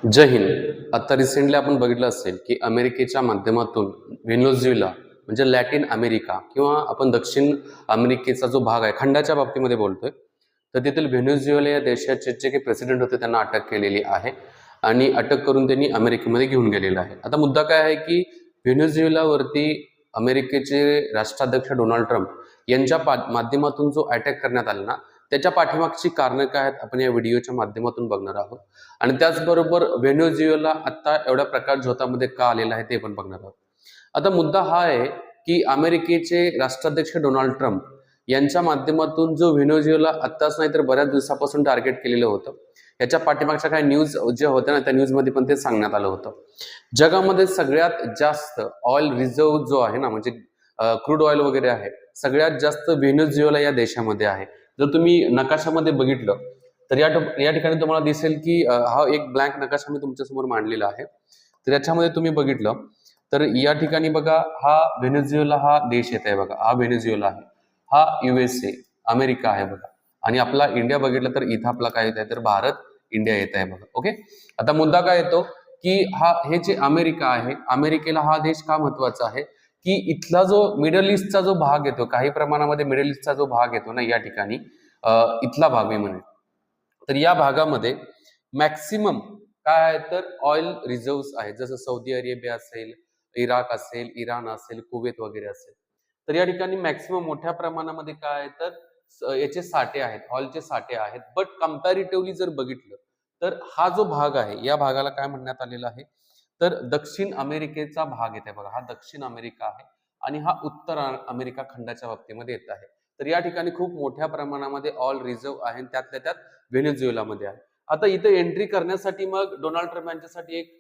जय हिंद. आता रिसेंटली आपण बघितलं असेल की अमेरिकेच्या माध्यमातून व्हेनेझुएला म्हणजे लॅटिन अमेरिका किंवा आपण दक्षिण अमेरिकेचा जो भाग आहे खंडाच्या बाबतीमध्ये बोलतोय, तर तेथील व्हेनेझुएला या देशाचे जे काही प्रेसिडेंट होते त्यांना अटक केलेली आहे आणि अटक करून त्यांनी अमेरिकेमध्ये घेऊन गेलेलं आहे. आता मुद्दा काय आहे की व्हेनेझुएलावरती अमेरिकेचे राष्ट्राध्यक्ष डोनाल्ड ट्रम्प यांच्या माध्यमातून जो अटॅक करण्यात आला ना, त्याच्या पाठीमागची कारणं काय आहेत आपण या व्हिडिओच्या माध्यमातून बघणार आहोत. आणि त्याचबरोबर व्हेनेझुएला आता एवढ्या प्रकार झोतामध्ये का आलेला आहे ते पण बघणार आहोत. आता मुद्दा हा आहे की अमेरिकेचे राष्ट्राध्यक्ष डोनाल्ड ट्रम्प यांच्या माध्यमातून जो व्हेनेझुएला आत्ताच नाही तर बऱ्याच दिवसापासून टार्गेट केलेलं होतं. याच्या पाठीमागच्या काही न्यूज ज्या होत्या ना त्या न्यूजमध्ये पण ते सांगण्यात आलं होतं. जगामध्ये सगळ्यात जास्त ऑइल रिझर्व्ह जो आहे ना म्हणजे क्रूड ऑइल वगैरे आहे सगळ्यात जास्त व्हेनेझुएला या देशामध्ये आहे. जर तुम्ही नकाशामध्ये बघितलं तर या ठिकाणी तुम्हाला दिसेल की हा एक ब्लँक नकाशा मी तुमच्या समोर मांडलेला आहे. तर याच्यामध्ये तुम्ही बघितलं तर या ठिकाणी बघा हा व्हेनेझुएला हा देश येत आहे बघा. हा व्हेनेझुएला आहे, हा USA अमेरिका आहे बघा. आणि आपला इंडिया बघितलं तर इथं आपला काय येत आहे तर भारत इंडिया येत आहे बघा. ओके. आता मुद्दा काय येतो की हे जे अमेरिका आहे, अमेरिकेला हा देश का महत्वाचा आहे की इथला जो मिडल ईस्टचा जो भाग येतो, काही प्रमाणामध्ये मिडल ईस्टचा जो भाग येतो ना या ठिकाणी इथला भाग मी म्हणेन, तर या भागामध्ये मॅक्सिमम काय आहे तर ऑइल रिझर्व्ह आहे. जसं सौदी अरेबिया असेल, इराक असेल, इराण असेल, कुवेत वगैरे असेल. तर या ठिकाणी मॅक्सिमम मोठ्या प्रमाणामध्ये काय आहे तर याचे साठे आहेत, ऑइलचे साठे आहेत. बट कंपॅरेटिव्हली जर बघितलं तर हा जो भाग आहे या भागाला काय म्हणण्यात आलेला आहे तर दक्षिण अमेरिकेचा भाग येत आहे बघा. हा दक्षिण अमेरिका आहे आणि हा उत्तर अमेरिका खंडाच्या बाबतीमध्ये येत आहे. तर या ठिकाणी खूप मोठ्या प्रमाणामध्ये ऑइल रिझर्व्ह आहे, त्यातल्या त्यात व्हेनेझुएलामध्ये आहे. आता इथे एंट्री करण्यासाठी मग डोनाल्ड ट्रम्प यांच्यासाठी एक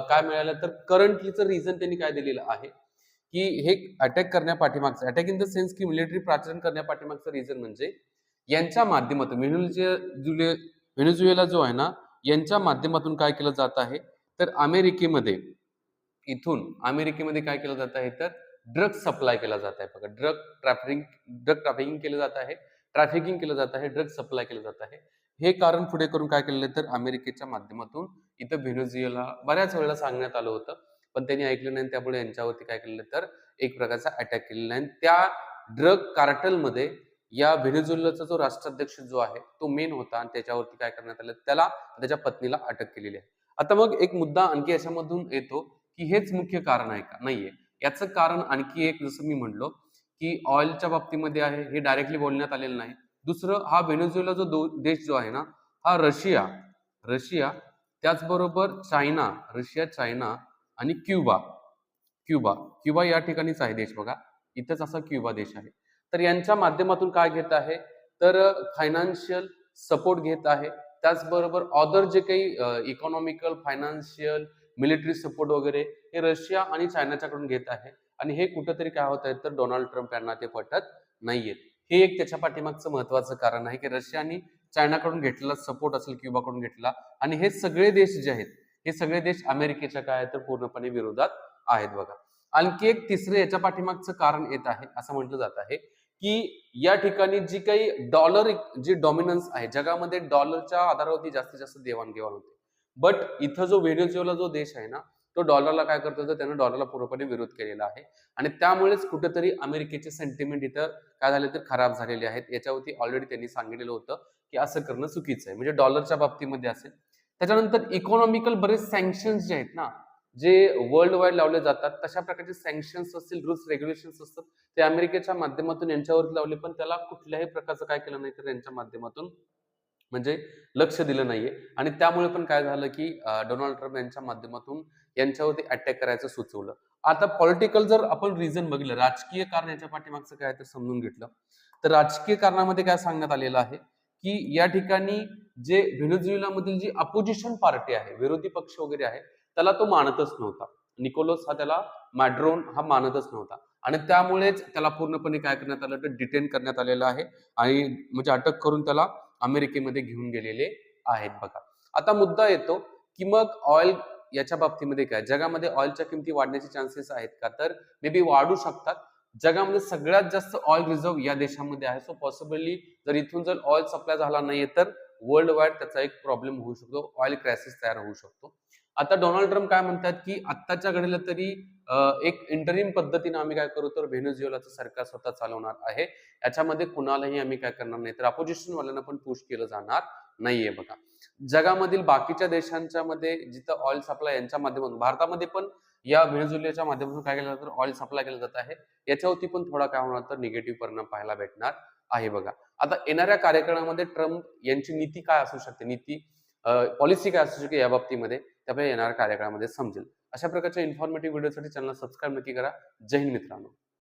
काय मिळालं तर करंटलीचं रिझन त्यांनी काय दिलेलं आहे की हे अटॅक करण्यापाठीमागचं, अटॅक इन द सेन्स की मिलिटरी प्राचरण करण्यापाठीमागचं रिझन म्हणजे यांच्या माध्यमातून व्हेनेझुएला जो आहे ना यांच्या माध्यमातून काय केलं जात आहे तर अमेरिकेमध्ये काय केलं जात आहे तर ड्रग सप्लाय केला जात आहे बघा. ड्रग ट्रॅफिकिंग केलं जात आहे, ड्रग सप्लाय केलं जात आहे. हे कारण पुढे करून काय केलेलं तर अमेरिकेच्या माध्यमातून इथं व्हेनेझुएला बऱ्याच वेळेला सांगण्यात आलं होतं, पण त्यांनी ऐकलं नाही. त्यामुळे यांच्यावरती काय केलेलं तर एक प्रकारचा अटॅक केलेला आहे. त्या ड्रग कार्टलमध्ये या व्हेनेझुएलाचा जो राष्ट्राध्यक्ष जो आहे तो मेन होता आणि त्याच्यावरती काय करण्यात आलं, त्याला त्याच्या पत्नीला अटक केलेली आहे. आता मग एक मुद्दा आणखी याच्यामधून येतो की हेच मुख्य कारण आहे का? नाहीये. याचं कारण आणखी एक, जसं मी म्हणलो की ऑइलच्या बाबतीमध्ये आहे, हे डायरेक्टली बोलण्यात आलेलं नाही. दुसरं, हा व्हेनेझुएला जो देश जो आहे ना हा रशिया त्याचबरोबर चायना आणि क्युबा या ठिकाणीच आहे देश बघा. इथंच असा क्युबा देश आहे. तर यांच्या माध्यमातून काय घेत आहे तर फायनान्शियल सपोर्ट घेत आहे. त्याचबरोबर अदर जे काही इकॉनॉमिकल, फायनान्शियल, मिलिटरी सपोर्ट वगैरे हे रशिया आणि चायनाच्याकडून घेत आहे. आणि हे कुठेतरी काय होत आहे तर डोनाल्ड ट्रम्प यांना ते पटत नाहीये. हे एक त्याच्या पाठीमागचं महत्वाचं कारण आहे की रशिया आणि चायनाकडून घेतलेला सपोर्ट असेल, क्युबाकडून घेतला, आणि हे सगळे देश जे आहेत हे सगळे देश अमेरिकेच्या काय तर पूर्णपणे विरोधात आहेत बघा. आणखी एक तिसरं याच्या पाठीमागचं कारण येत आहे असं म्हटलं जात आहे की या ठिकाणी जी काही डॉलर जी डॉमिनन्स आहे जगामध्ये, डॉलरच्या आधारावरती जास्तीत जास्त देवाणघेवाण होते. बट इथं जो व्हेनेझुएला जो देश आहे ना तो डॉलरला काय करतो तर त्यानं डॉलरला पूर्णपणे विरोध केलेला आहे. आणि त्यामुळेच कुठेतरी अमेरिकेचे सेंटिमेंट इथं काय झाले तर खराब झालेले आहेत. याच्यावरती ऑलरेडी त्यांनी सांगितलेलं होतं की असं करणं चुकीचं आहे, म्हणजे डॉलरच्या बाबतीमध्ये असेल. त्याच्यानंतर इकॉनॉमिकल बरेच सँक्शन्स जे आहेत ना, जे वर्ल्ड वाईड लावले जातात, तशा प्रकारचे सँक्शन्स असतील, रूल्स रेग्युलेशन्स असतात, ते अमेरिकेच्या माध्यमातून यांच्यावरती लावले, पण त्याला कुठल्याही प्रकारचं काय केलं नाही तर यांच्या माध्यमातून म्हणजे लक्ष दिलं नाहीये. आणि त्यामुळे पण काय झालं की डोनाल्ड ट्रम्प यांच्या माध्यमातून यांच्यावरती अटॅक करायचं सुचवलं. आता पॉलिटिकल जर आपण रिझन बघितलं, राजकीय कारण याच्या पाठीमागचं काय तर समजून घेतलं, तर राजकीय कारणामध्ये काय सांगण्यात आलेलं आहे की या ठिकाणी जे व्हेनेझुएलामधील जी अपोजिशन पार्टी आहे, विरोधी पक्ष वगैरे आहे, त्याला तो मानतच नव्हता. निकोलस हा त्याला मॅड्रोन हा मानतच नव्हता. आणि त्यामुळेच त्याला पूर्णपणे काय करण्यात आलं तर डिटेन करण्यात आलेलं आहे आणि म्हणजे अटक करून त्याला अमेरिकेमध्ये घेऊन गेलेले आहेत बघा. आता मुद्दा येतो की मग ऑइल याच्या बाबतीमध्ये काय, जगामध्ये ऑइलच्या किमती वाढण्याचे चान्सेस आहेत का, तर मे बी वाढू शकतात. जगामध्ये सगळ्यात जास्त ऑइल रिझर्व्ह या देशामध्ये आहे. सो पॉसिबली जर इथून जर ऑइल सप्लाय झाला नाहीये तर वर्ल्ड वाईड त्याचा एक प्रॉब्लेम होऊ शकतो, ऑइल क्रायसिस तयार होऊ शकतो. आता डोनाल्ड ट्रम्प काय म्हणतात, की आत्ताच्या घडीला तरी एक इंटरिम पद्धतीने आम्ही काय करू तर व्हेनेझुएलाचं सरकार स्वतः चालवणार आहे. याच्यामध्ये कुणालाही आम्ही काय करणार नाही, तर अपोजिशन वाल्यांना पण पुश केलं जाणार नाहीये. बघा, जगामधील बाकीच्या देशांच्या मध्ये जिथं ऑइल सप्लाय यांच्या माध्यमातून, भारतामध्ये पण या व्हेनेझुएलाच्या माध्यमातून काय केलं जातं, ऑइल सप्लाय केलं जात आहे. याच्यावरती पण थोडा काय होणार तर निगेटिव्ह परिणाम पाहायला भेटणार आहे. बघा, आता येणाऱ्या कार्यकाळामध्ये ट्रम्प यांची नीती काय असू शकते, नीती पॉलिसी काय असू शकते या बाबतीमध्ये, ते आपल्याला येणाऱ्या कार्यकाळामध्ये समजेल. अशा प्रकारच्या इन्फॉर्मेटिव्ह व्हिडिओसाठी चॅनल सबस्क्राईब नक्की करा. जय हिंद मित्रांनो.